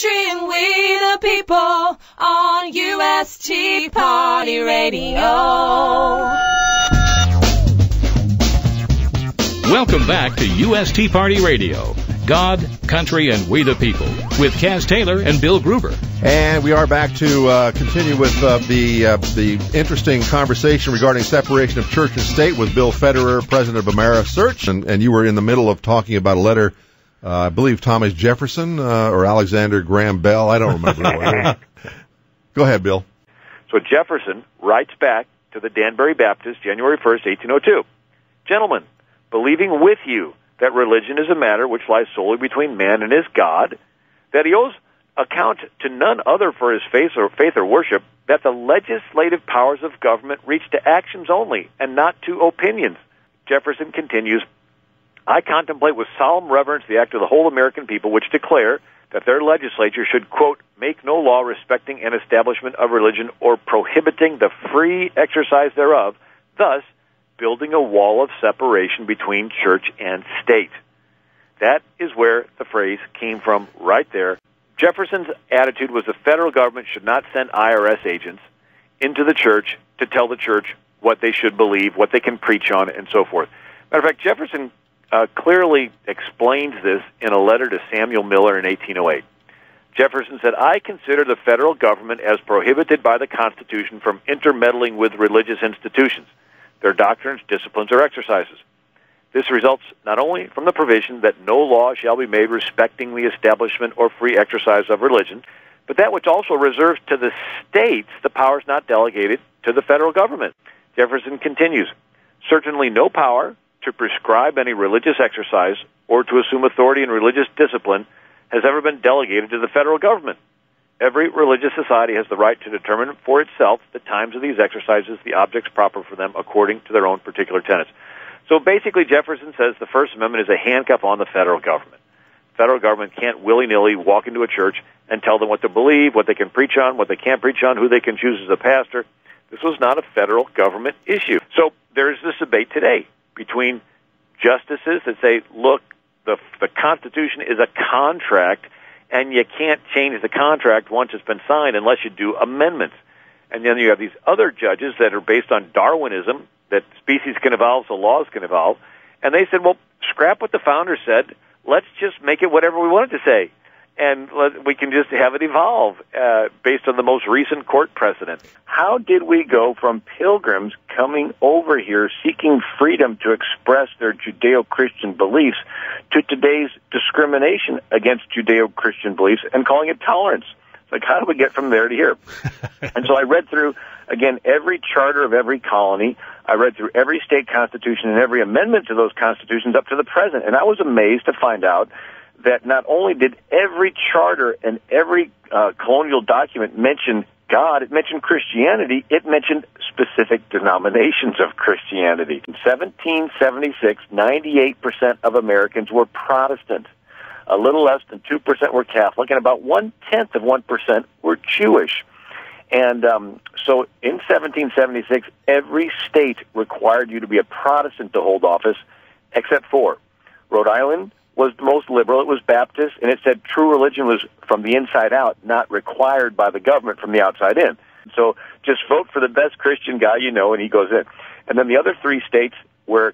country and we the people on UST Party Radio. Welcome back to UST Party Radio. God, Country, and We the People with Kaz Taylor and Bill Gruber. And we are back to continue with the interesting conversation regarding separation of church and state with Bill Federer, president of AmeriSearch. And you were in the middle of talking about a letter, I believe Thomas Jefferson or Alexander Graham Bell. I don't remember what. Go ahead, Bill. So Jefferson writes back to the Danbury Baptists, January 1st, 1802. Gentlemen, believing with you that religion is a matter which lies solely between man and his God, that he owes account to none other for his faith or worship, that the legislative powers of government reach to actions only and not to opinions. Jefferson continues, I contemplate with solemn reverence the act of the whole American people which declare that their legislature should, quote, make no law respecting an establishment of religion or prohibiting the free exercise thereof, thus building a wall of separation between church and state. That is where the phrase came from right there. Jefferson's attitude was the federal government should not send IRS agents into the church to tell the church what they should believe, what they can preach on, and so forth. Matter of fact, Jefferson clearly explains this in a letter to Samuel Miller in 1808. Jefferson said, I consider the federal government as prohibited by the Constitution from intermeddling with religious institutions, their doctrines, disciplines, or exercises. This results not only from the provision that no law shall be made respecting the establishment or free exercise of religion, but that which also reserves to the states the powers not delegated to the federal government. Jefferson continues, certainly no power to prescribe any religious exercise or to assume authority in religious discipline has ever been delegated to the federal government. Every religious society has the right to determine for itself the times of these exercises, the objects proper for them, according to their own particular tenets. So basically, Jefferson says the First Amendment is a handcuff on the federal government. The federal government can't willy-nilly walk into a church and tell them what to believe, what they can preach on, what they can't preach on, who they can choose as a pastor. This was not a federal government issue. So there is this debate today between justices that say, look, the Constitution is a contract, and you can't change the contract once it's been signed unless you do amendments. And then you have these other judges that are based on Darwinism, that species can evolve, so laws can evolve. And they said, well, scrap what the founders said. Let's just make it whatever we want it to say. And we can just have it evolve based on the most recent court precedent. How did we go from pilgrims coming over here seeking freedom to express their Judeo-Christian beliefs to today's discrimination against Judeo-Christian beliefs and calling it tolerance? It's like, how do we get from there to here? And so I read through, again, every charter of every colony. I read through every state constitution and every amendment to those constitutions up to the present. And I was amazed to find out that not only did every charter and every colonial document mention God, it mentioned Christianity, it mentioned specific denominations of Christianity. In 1776, 98% of Americans were Protestant. A little less than 2% were Catholic, and about 1/10 of 1% were Jewish. And so in 1776, every state required you to be a Protestant to hold office, except for Rhode Island was the most liberal. It was Baptist, and it said true religion was from the inside out, not required by the government from the outside in. So just vote for the best Christian guy you know, and he goes in. And then the other three states where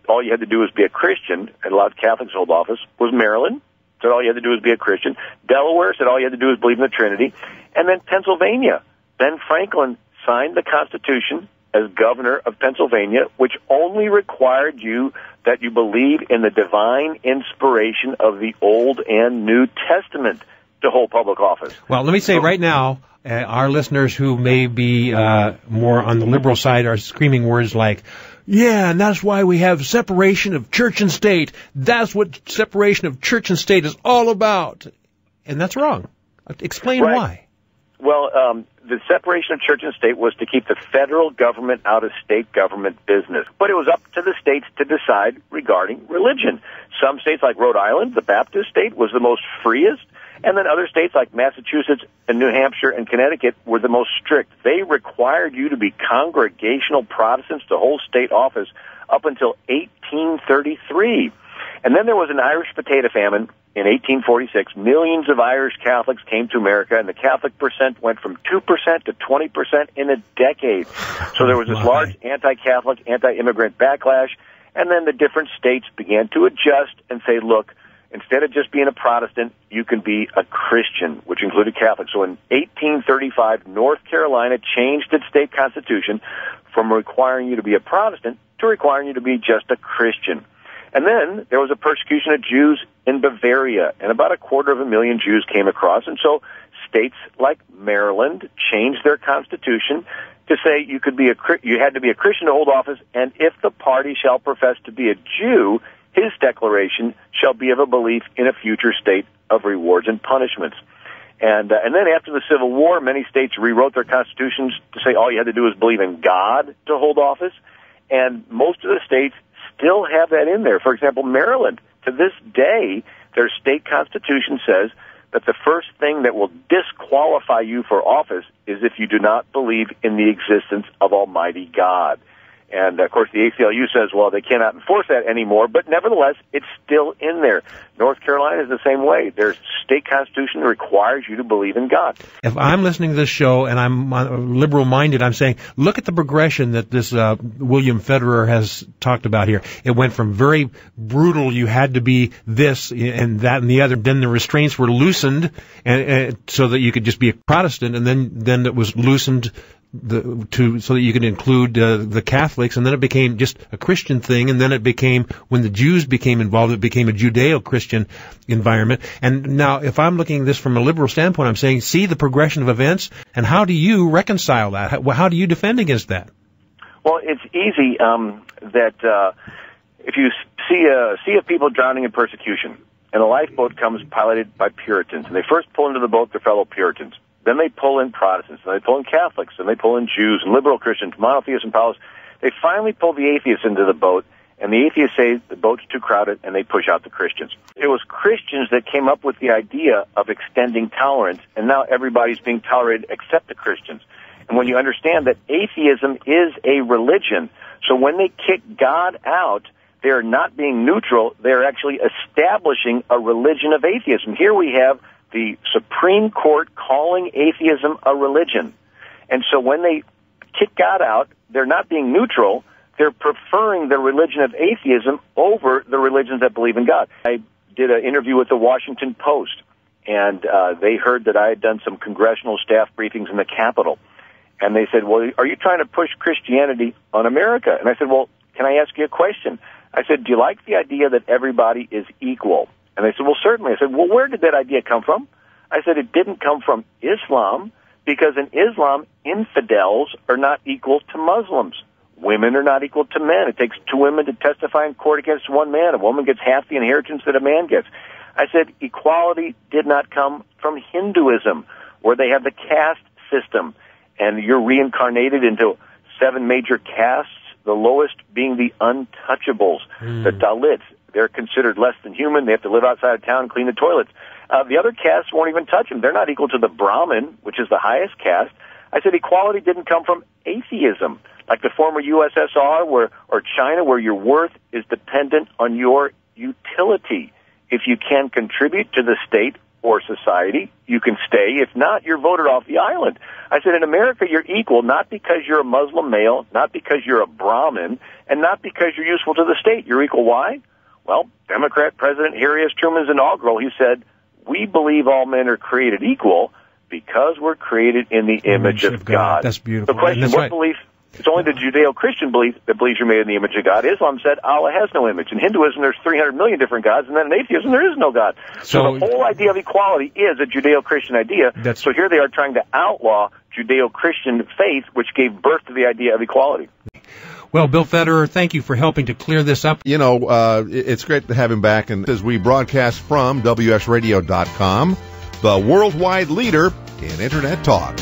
all you had to do was be a Christian and allowed Catholics to hold office was Maryland, said all you had to do was be a Christian. Delaware said all you had to do was believe in the Trinity. And then Pennsylvania. Ben Franklin signed the Constitution as governor of Pennsylvania, which only required you that you believe in the divine inspiration of the Old and New Testament to hold public office. Well, let me say right now, our listeners who may be more on the liberal side are screaming words like, yeah, and that's why we have separation of church and state. That's what separation of church and state is all about. And that's wrong. Explain why. Well, the separation of church and state was to keep the federal government out of state government business. But it was up to the states to decide regarding religion. Some states like Rhode Island, the Baptist state, was the most freest. And then other states like Massachusetts and New Hampshire and Connecticut were the most strict. They required you to be Congregational Protestants to hold state office up until 1833. And then there was an Irish potato famine in 1846. Millions of Irish Catholics came to America, and the Catholic percent went from 2% to 20% in a decade. So there was this large anti-Catholic, anti-immigrant backlash, and then the different states began to adjust and say, look, instead of just being a Protestant, you can be a Christian, which included Catholics. So in 1835, North Carolina changed its state constitution from requiring you to be a Protestant to requiring you to be just a Christian. And then there was a persecution of Jews in Bavaria, and about 250,000 Jews came across. And so states like Maryland changed their constitution to say you had to be a Christian to hold office, and if the party shall profess to be a Jew, his declaration shall be of a belief in a future state of rewards and punishments. And then after the Civil War, many states rewrote their constitutions to say all you had to do was believe in God to hold office, and most of the states still have that in there. For example, Maryland, to this day, their state constitution says that the first thing that will disqualify you for office is if you do not believe in the existence of Almighty God. And, of course, the ACLU says, well, they cannot enforce that anymore, but nevertheless, it's still in there. North Carolina is the same way. Their state constitution requires you to believe in God. If I'm listening to this show and I'm liberal-minded, I'm saying, look at the progression that this William Federer has talked about here. It went from very brutal, you had to be this and that and the other. Then the restraints were loosened and so that you could just be a Protestant, and then it was loosened so that you could include the Catholics, and then it became just a Christian thing, and then it became, when the Jews became involved, it became a Judeo-Christian environment. And now, if I'm looking at this from a liberal standpoint, I'm saying, see the progression of events, and how do you reconcile that? How do you defend against that? Well, it's easy that if you see a sea of people drowning in persecution, and a lifeboat comes piloted by Puritans, and they first pull into the boat their fellow Puritans. Then they pull in Protestants, and they pull in Catholics, and they pull in Jews and liberal Christians, monotheists and polytheists. They finally pull the atheists into the boat, and the atheists say the boat's too crowded, and they push out the Christians. It was Christians that came up with the idea of extending tolerance, and now everybody's being tolerated except the Christians. And when you understand that atheism is a religion, so when they kick God out, they're not being neutral, they're actually establishing a religion of atheism. Here we have the Supreme Court calling atheism a religion. And so when they kick God out, they're not being neutral, they're preferring the religion of atheism over the religions that believe in God. I did an interview with the Washington Post, and they heard that I had done some congressional staff briefings in the Capitol. And they said, well, are you trying to push Christianity on America? And I said, well, can I ask you a question? I said, do you like the idea that everybody is equal? And they said, well, certainly. I said, well, where did that idea come from? I said, it didn't come from Islam, because in Islam, infidels are not equal to Muslims. Women are not equal to men. It takes two women to testify in court against one man. A woman gets half the inheritance that a man gets. I said, equality did not come from Hinduism, where they have the caste system, and you're reincarnated into 7 major castes, the lowest being the untouchables, the Dalits. They're considered less than human. They have to live outside of town and clean the toilets. The other castes won't even touch them. They're not equal to the Brahmin, which is the highest caste. I said equality didn't come from atheism, like the former USSR or China, where your worth is dependent on your utility. If you can contribute to the state or society, you can stay. If not, you're voted off the island. I said in America, you're equal, not because you're a Muslim male, not because you're a Brahmin, and not because you're useful to the state. You're equal. Why? Well, Democrat President, here he is, Truman's inaugural, he said, we believe all men are created equal because we're created in the image of God. That's beautiful. The question, what belief? It's only the Judeo-Christian belief that believes you're made in the image of God. Islam said Allah has no image. In Hinduism, there's 300 million different gods, and then in atheism, there is no God. So the whole idea of equality is a Judeo-Christian idea. So here they are trying to outlaw Judeo-Christian faith, which gave birth to the idea of equality. Well, Bill Federer, thank you for helping to clear this up. You know, it's great to have him back, and as we broadcast from WSRadio.com, the worldwide leader in Internet talk.